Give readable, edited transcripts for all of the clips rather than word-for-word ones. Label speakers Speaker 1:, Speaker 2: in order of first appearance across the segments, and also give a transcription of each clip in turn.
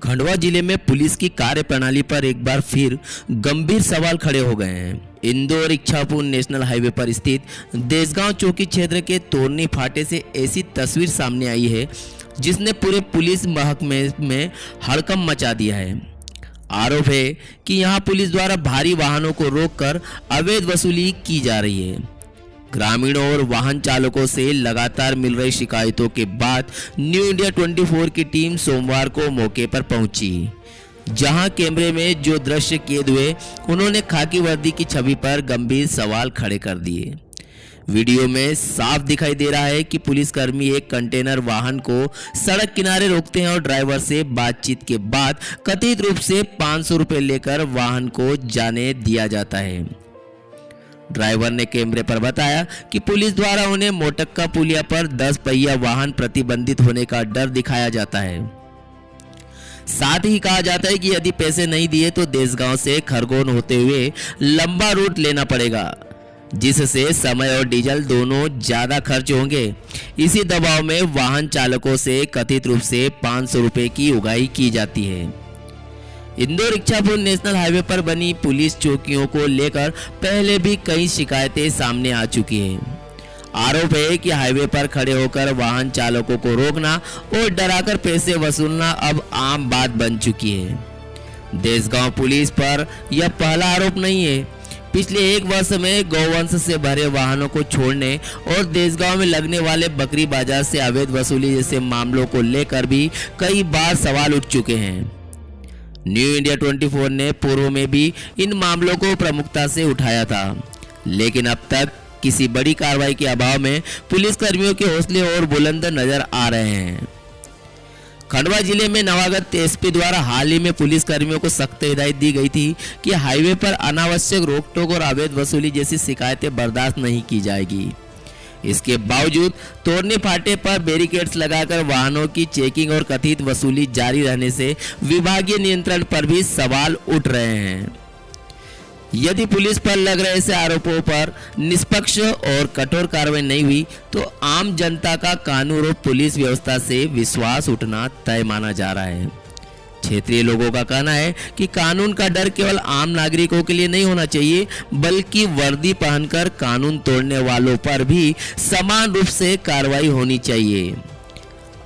Speaker 1: खंडवा जिले में पुलिस की कार्यप्रणाली पर एक बार फिर गंभीर सवाल खड़े हो गए हैं। इंदौर इच्छापुर नेशनल हाईवे पर स्थित देसगांव चौकी क्षेत्र के तोरनी फाटे से ऐसी तस्वीर सामने आई है जिसने पूरे पुलिस महकमे में हड़कंप मचा दिया है। आरोप है कि यहां पुलिस द्वारा भारी वाहनों को रोककर अवैध वसूली की जा रही है। ग्रामीणों और वाहन चालकों से लगातार मिल रही शिकायतों के बाद न्यू इंडिया 24 की टीम सोमवार को मौके पर पहुंची, जहां कैमरे में जो दृश्य कैद हुए उन्होंने खाकी वर्दी की छवि पर गंभीर सवाल खड़े कर दिए। वीडियो में साफ दिखाई दे रहा है कि पुलिसकर्मी एक कंटेनर वाहन को सड़क किनारे रोकते हैं और ड्राइवर से बातचीत के बाद कथित रूप से 500 रुपये लेकर वाहन को जाने दिया जाता है। ड्राइवर ने कैमरे पर बताया कि पुलिस द्वारा उन्हें मोटक्का पुलिया पर 10 पहिया वाहन प्रतिबंधित होने का डर दिखाया जाता है। साथ ही कहा जाता है कि यदि पैसे नहीं दिए तो देसगांव से खरगोन होते हुए लंबा रूट लेना पड़ेगा, जिससे समय और डीजल दोनों ज्यादा खर्च होंगे। इसी दबाव में वाहन चालकों से कथित रूप से 500 रुपये की उगाही की जाती है। इंदौर इच्छापुर नेशनल हाईवे पर बनी पुलिस चौकियों को लेकर पहले भी कई शिकायतें सामने आ चुकी हैं। आरोप है कि हाईवे पर खड़े होकर वाहन चालकों को रोकना और डराकर पैसे वसूलना अब आम बात बन चुकी है। देसगांव पुलिस पर यह पहला आरोप नहीं है। पिछले एक वर्ष में गौवंश से भरे वाहनों को छोड़ने और देसगांव में लगने वाले बकरी बाजार से अवैध वसूली जैसे मामलों को लेकर भी कई बार सवाल उठ चुके हैं। न्यू इंडिया 24 ने पूर्व में भी इन मामलों को प्रमुखता से उठाया था, लेकिन अब तक किसी बड़ी कार्रवाई के अभाव में पुलिसकर्मियों के हौसले और बुलंद नजर आ रहे हैं। खंडवा जिले में नवागत एसपी द्वारा हाल ही में पुलिसकर्मियों को सख्त हिदायत दी गई थी कि हाईवे पर अनावश्यक रोक-टोक और अवैध वसूली जैसी शिकायतें बर्दाश्त नहीं की जाएगी। इसके बावजूद तोरनी फाटे पर बैरिकेड्स लगाकर वाहनों की चेकिंग और कथित वसूली जारी रहने से विभागीय नियंत्रण पर भी सवाल उठ रहे हैं। यदि पुलिस पर लग रहे ऐसे आरोपों पर निष्पक्ष और कठोर कार्रवाई नहीं हुई तो आम जनता का कानून और पुलिस व्यवस्था से विश्वास उठना तय माना जा रहा है। क्षेत्रीय लोगों का कहना है कि कानून का डर केवल आम नागरिकों के लिए नहीं होना चाहिए, बल्कि वर्दी पहनकर कानून तोड़ने वालों पर भी समान रूप से कार्रवाई होनी चाहिए।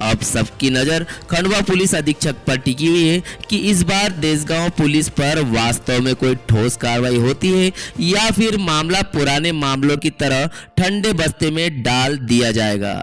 Speaker 1: अब सबकी नजर खंडवा पुलिस अधीक्षक पर टिकी हुई है कि इस बार देसगांव पुलिस पर वास्तव में कोई ठोस कार्रवाई होती है या फिर मामला पुराने मामलों की तरह ठंडे बस्ते में डाल दिया जाएगा।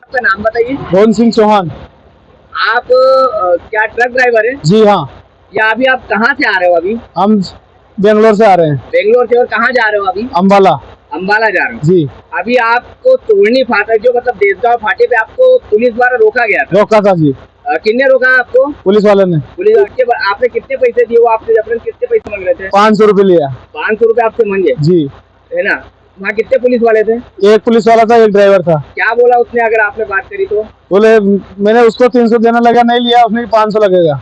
Speaker 2: आपका नाम बताइए।
Speaker 3: रोहन सिंह चौहान।
Speaker 2: आप क्या ट्रक ड्राइवर है?
Speaker 3: जी हाँ।
Speaker 2: या अभी आप कहाँ से आ रहे हो? अभी
Speaker 3: हम बेंगलोर से आ रहे हैं।
Speaker 2: बेंगलोर से? और कहाँ जा रहे हो अभी?
Speaker 3: अम्बाला।
Speaker 2: अम्बाला जा रहे हो
Speaker 3: जी।
Speaker 2: अभी आपको तोरनी फाटक जो मतलब देसगांव फाटे पे आपको पुलिस द्वारा रोका गया था?
Speaker 3: रोका था जी।
Speaker 2: किसने रोका आपको?
Speaker 3: पुलिस वाले ने।
Speaker 2: पुलिस आपने कितने पैसे दिए? वो आपसे अपने कितने पैसे मांग रहे थे?
Speaker 3: 500 रुपये लिया।
Speaker 2: 500 रुपये आपसे मांगे?
Speaker 3: जी।
Speaker 2: है ना? वहाँ कितने पुलिस वाले थे?
Speaker 3: एक पुलिस वाला था, एक ड्राइवर था।
Speaker 2: क्या बोला उसने अगर आपने बात करी तो?
Speaker 3: बोले मैंने उसको 300 देना लगा, नहीं लिया उसने, 500 लगेगा।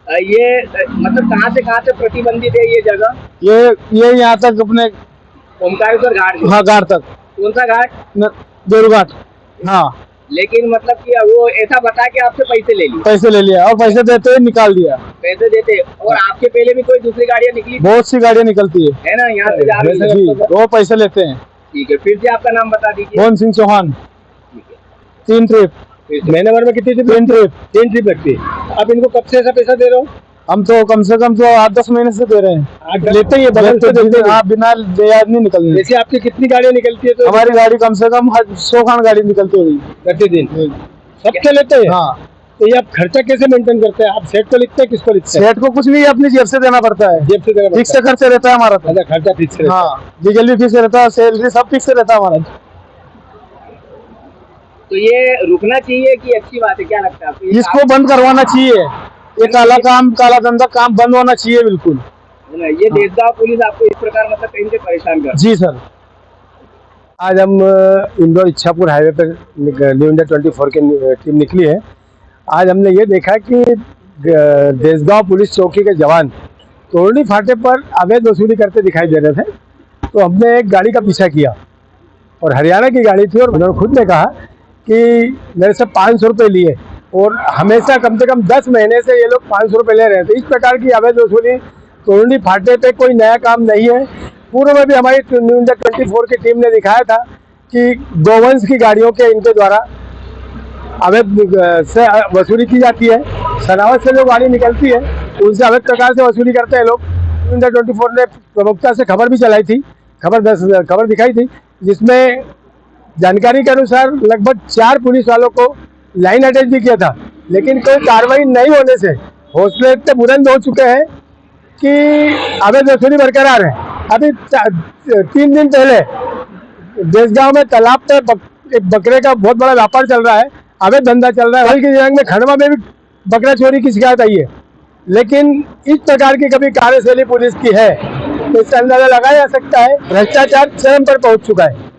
Speaker 2: ये मतलब कहाँ से प्रतिबंधित है ये जगह?
Speaker 3: ये यहाँ तक अपने
Speaker 2: ओमकारेश्वर घाट?
Speaker 3: हाँ, घाट तक।
Speaker 2: कौन सा घाट?
Speaker 3: देवरू घाट। हाँ।
Speaker 2: लेकिन मतलब कि वो ऐसा बता के आपसे पैसे ले लिए,
Speaker 3: पैसे ले लिया और पैसे देते हुए निकाल दिया।
Speaker 2: पैसे देते। और आपके पहले भी कोई दूसरी गाड़ियाँ निकली
Speaker 3: बहुत सी गाड़ियाँ निकलती
Speaker 2: है ना यहाँ से जा रही है?
Speaker 3: जी, वो पैसे लेते हैं।
Speaker 2: ठीक है, फिर से आपका नाम बता दीजिए।
Speaker 3: मोहन सिंह चौहान।
Speaker 2: ठीक है,
Speaker 3: 3 ट्रिप।
Speaker 4: महीने भर में कितनी ट्रिप?
Speaker 3: 3 ट्रिप।
Speaker 4: 3 ट्रिप लगती है। आप इनको कब से ऐसा पैसा दे रहे हो?
Speaker 3: हम तो कम से कम तो 8-10 महीने से दे रहे हैं।
Speaker 4: लेते ही है, बगल से देते हैं।
Speaker 3: हाँ, बिना याद नहीं निकलने।
Speaker 4: जैसे आपकी कितनी गाड़ियाँ निकलती है तो
Speaker 3: हमारी गाड़ी कम से कम 100 खान गाड़ी निकलती होगी
Speaker 4: प्रतिदिन सबसे लेते हैं।
Speaker 3: हाँ।
Speaker 4: तो ये आप खर्चा कैसे मेंटेन करते हैं? आप सेठ को लिखते हैं, किसको लिखते हैं?
Speaker 3: सेठ को कुछ नहीं, अपनी जेब से देना पड़ता है।
Speaker 4: जेब से देना
Speaker 3: फिक्स
Speaker 4: पड़ता
Speaker 3: खर्चे रहता है हमारा
Speaker 4: है। अच्छा, खर्चा फिक्स रहता है।
Speaker 3: हाँ, डीजल भी फिक्स रहता है, सैलरी सब फिक्स रहता है हमारा।
Speaker 2: तो ये रुकना चाहिए कि अच्छी बात है, क्या लगता है आपको?
Speaker 3: इसको बंद करवाना चाहिए। ये काला काम, काला धंधा काम बंद होना चाहिए बिल्कुल।
Speaker 2: ये देशगांव पुलिस आपको इस प्रकार मतलब कहीं से परेशान कर?
Speaker 3: जी सर।
Speaker 4: आज हम इंदौर इच्छापुर हाईवे पर न्यू इंडिया 24 की टीम निकली है। आज हमने ये देखा कि देशगांव पुलिस चौकी के जवान तोरनी फाटे पर अवैध वसूली करते दिखाई दे रहे थे। तो हमने एक गाड़ी का पीछा किया और हरियाणा की गाड़ी थी और उन्होंने खुद ने कहा कि मेरे से 500 रुपये लिए और हमेशा कम से कम 10 महीने से ये लोग 500 रुपये ले रहे थे। इस प्रकार की अवैध वसूली तोरनी फाटे पे कोई नया काम नहीं है। पूर्व में भी हमारी न्यू इंडिया 24 की टीम ने दिखाया था कि गोवंश की गाड़ियों के इनके द्वारा अवैध से वसूली की जाती है। सनावत से जो गाड़ी निकलती है उनसे अवैध प्रकार से वसूली करते हैं लोग। न्यू इंडिया 24 ने प्रमुखता से खबर भी चलाई थी, खबर दिखाई थी, जिसमें जानकारी के अनुसार लगभग 4 पुलिस वालों को लाइन अटैच भी किया था, लेकिन कोई कार्रवाई नहीं होने से हौसले इतने बुलंद हो चुके हैं कि अवैध वसूली बरकरार है। अभी 3 दिन पहले देशगांव में तालाब पे एक बकरे का बहुत बड़ा व्यापार चल रहा है, अवैध धंधा चल रहा है। बल्कि जिले में खंडवा में भी बकरा चोरी की शिकायत आई है, लेकिन इस प्रकार की कभी कार्यशैली पुलिस की है तो इससे अंदाजा लगाया जा सकता है भ्रष्टाचार चरम पर पहुंच चुका है।